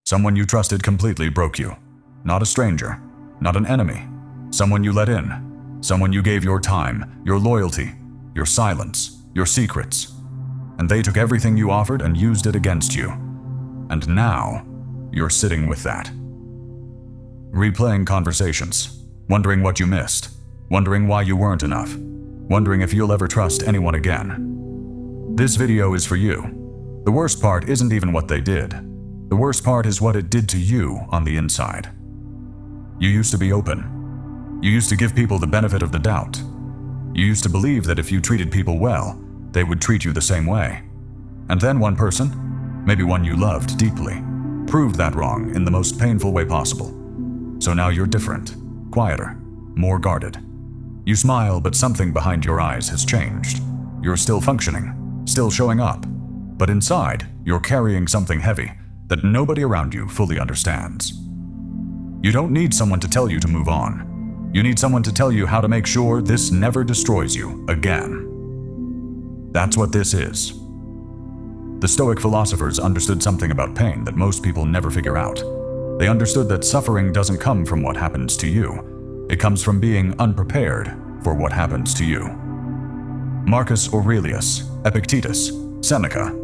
Someone you trusted completely broke you. Not a stranger, not an enemy. Someone you let in. Someone you gave your time, your loyalty, your silence, your secrets. And they took everything you offered and used it against you. And now, you're sitting with that. Replaying conversations, wondering what you missed, wondering why you weren't enough, wondering if you'll ever trust anyone again. This video is for you. The worst part isn't even what they did. The worst part is what it did to you on the inside. You used to be open. You used to give people the benefit of the doubt. You used to believe that if you treated people well, they would treat you the same way. And then one person, maybe one you loved deeply, proved that wrong in the most painful way possible. So now you're different, quieter, more guarded. You smile, but something behind your eyes has changed. You're still functioning, still showing up, but inside, you're carrying something heavy that nobody around you fully understands. You don't need someone to tell you to move on. You need someone to tell you how to make sure this never destroys you again. That's what this is. The Stoic philosophers understood something about pain that most people never figure out. They understood that suffering doesn't come from what happens to you. It comes from being unprepared for what happens to you. Marcus Aurelius, Epictetus, Seneca.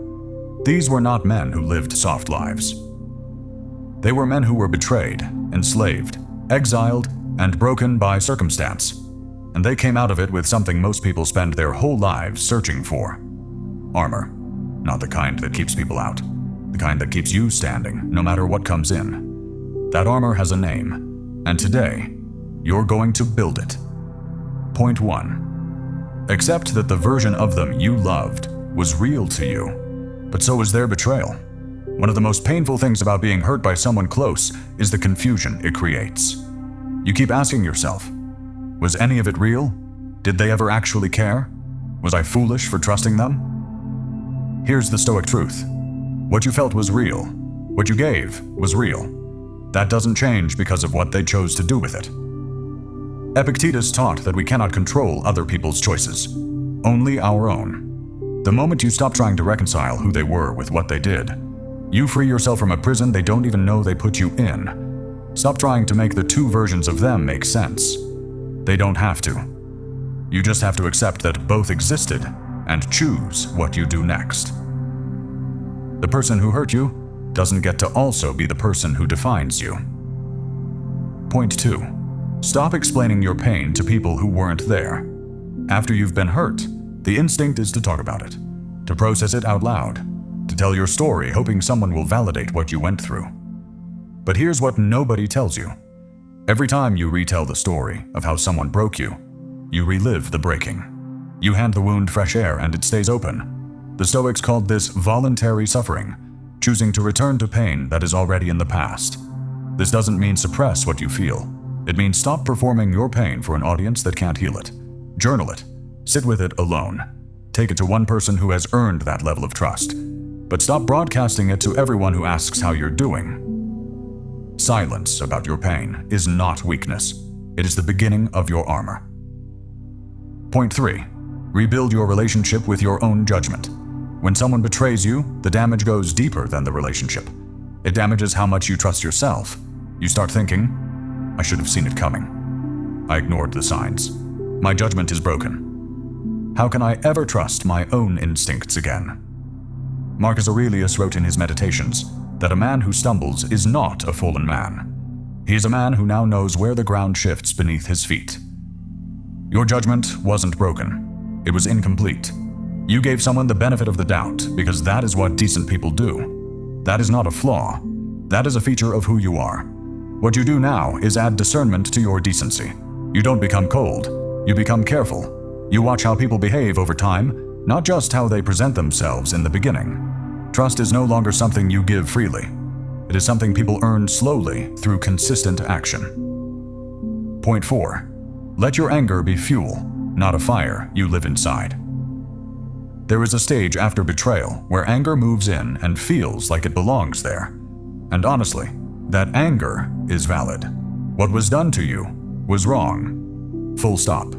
These were not men who lived soft lives. They were men who were betrayed, enslaved, exiled, and broken by circumstance. And they came out of it with something most people spend their whole lives searching for. Armor. Not the kind that keeps people out. The kind that keeps you standing, no matter what comes in. That armor has a name, and today, you're going to build it. Point 1. Accept that the version of them you loved was real to you, but so was their betrayal. One of the most painful things about being hurt by someone close is the confusion it creates. You keep asking yourself, was any of it real? Did they ever actually care? Was I foolish for trusting them? Here's the Stoic truth. What you felt was real. What you gave was real. That doesn't change because of what they chose to do with it. Epictetus taught that we cannot control other people's choices, only our own. The moment you stop trying to reconcile who they were with what they did, you free yourself from a prison they don't even know they put you in. Stop trying to make the two versions of them make sense. They don't have to. You just have to accept that both existed and choose what you do next. The person who hurt you doesn't get to also be the person who defines you. Point 2. Stop explaining your pain to people who weren't there. After you've been hurt, the instinct is to talk about it, to process it out loud, to tell your story hoping someone will validate what you went through. But here's what nobody tells you. Every time you retell the story of how someone broke you, you relive the breaking. You hand the wound fresh air and it stays open. The Stoics called this voluntary suffering, choosing to return to pain that is already in the past. This doesn't mean suppress what you feel. It means stop performing your pain for an audience that can't heal it. Journal it. Sit with it alone. Take it to one person who has earned that level of trust. But stop broadcasting it to everyone who asks how you're doing. Silence about your pain is not weakness. It is the beginning of your armor. Point 3. Rebuild your relationship with your own judgment. When someone betrays you, the damage goes deeper than the relationship. It damages how much you trust yourself. You start thinking, I should have seen it coming. I ignored the signs. My judgment is broken. How can I ever trust my own instincts again? Marcus Aurelius wrote in his Meditations that a man who stumbles is not a fallen man. He is a man who now knows where the ground shifts beneath his feet. Your judgment wasn't broken. It was incomplete. You gave someone the benefit of the doubt because that is what decent people do. That is not a flaw. That is a feature of who you are. What you do now is add discernment to your decency. You don't become cold. You become careful. You watch how people behave over time, not just how they present themselves in the beginning. Trust is no longer something you give freely. It is something people earn slowly through consistent action. Point 4. Let your anger be fuel, not a fire you live inside. There is a stage after betrayal where anger moves in and feels like it belongs there. And honestly, that anger is valid. What was done to you was wrong. Full stop.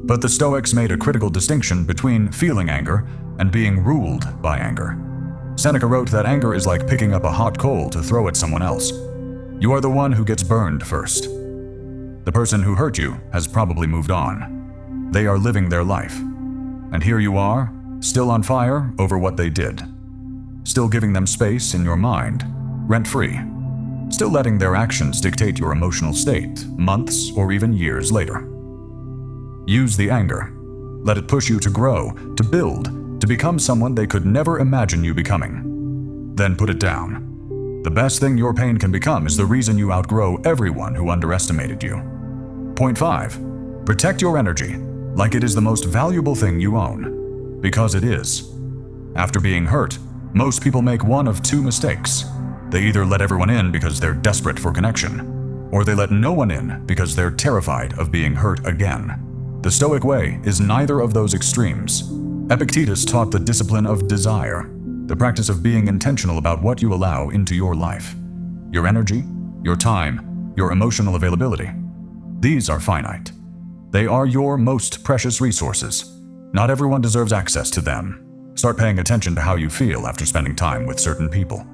But the Stoics made a critical distinction between feeling anger and being ruled by anger. Seneca wrote that anger is like picking up a hot coal to throw at someone else. You are the one who gets burned first. The person who hurt you has probably moved on. They are living their life. And here you are, still on fire over what they did. Still giving them space in your mind, rent-free. Still letting their actions dictate your emotional state, months or even years later. Use the anger. Let it push you to grow, to build, to become someone they could never imagine you becoming. Then put it down. The best thing your pain can become is the reason you outgrow everyone who underestimated you. Point 5. Protect your energy like it is the most valuable thing you own. Because it is. After being hurt, most people make one of two mistakes. They either let everyone in because they're desperate for connection, or they let no one in because they're terrified of being hurt again. The Stoic way is neither of those extremes. Epictetus taught the discipline of desire, the practice of being intentional about what you allow into your life. Your energy, your time, your emotional availability. These are finite. They are your most precious resources. Not everyone deserves access to them. Start paying attention to how you feel after spending time with certain people.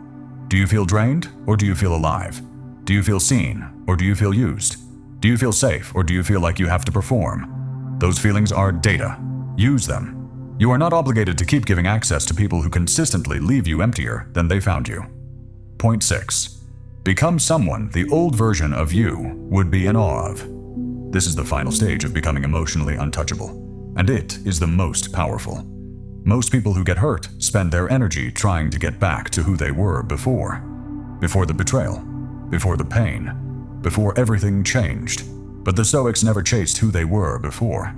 Do you feel drained, or do you feel alive? Do you feel seen, or do you feel used? Do you feel safe, or do you feel like you have to perform? Those feelings are data. Use them. You are not obligated to keep giving access to people who consistently leave you emptier than they found you. Point 6. Become someone the old version of you would be in awe of. This is the final stage of becoming emotionally untouchable, and it is the most powerful. Most people who get hurt spend their energy trying to get back to who they were before. Before the betrayal, before the pain, before everything changed. But the Stoics never chased who they were before.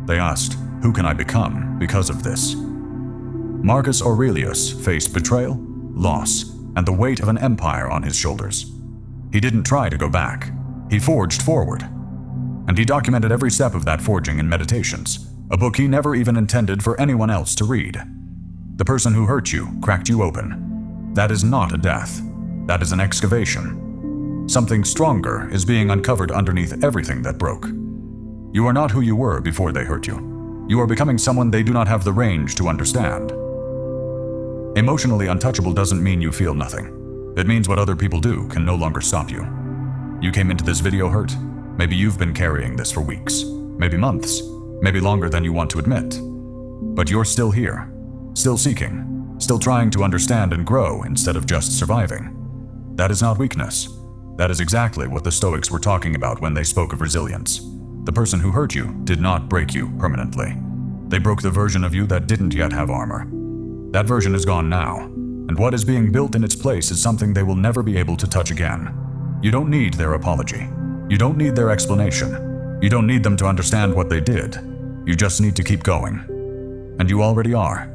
They asked, who can I become because of this? Marcus Aurelius faced betrayal, loss, and the weight of an empire on his shoulders. He didn't try to go back. He forged forward. And he documented every step of that forging in Meditations, a book he never even intended for anyone else to read. The person who hurt you cracked you open. That is not a death. That is an excavation. Something stronger is being uncovered underneath everything that broke. You are not who you were before they hurt you. You are becoming someone they do not have the range to understand. Emotionally untouchable doesn't mean you feel nothing. It means what other people do can no longer stop you. You came into this video hurt. Maybe you've been carrying this for weeks, maybe months, maybe longer than you want to admit. But you're still here, still seeking, still trying to understand and grow instead of just surviving. That is not weakness. That is exactly what the Stoics were talking about when they spoke of resilience. The person who hurt you did not break you permanently. They broke the version of you that didn't yet have armor. That version is gone now, and what is being built in its place is something they will never be able to touch again. You don't need their apology. You don't need their explanation. You don't need them to understand what they did. You just need to keep going. And you already are.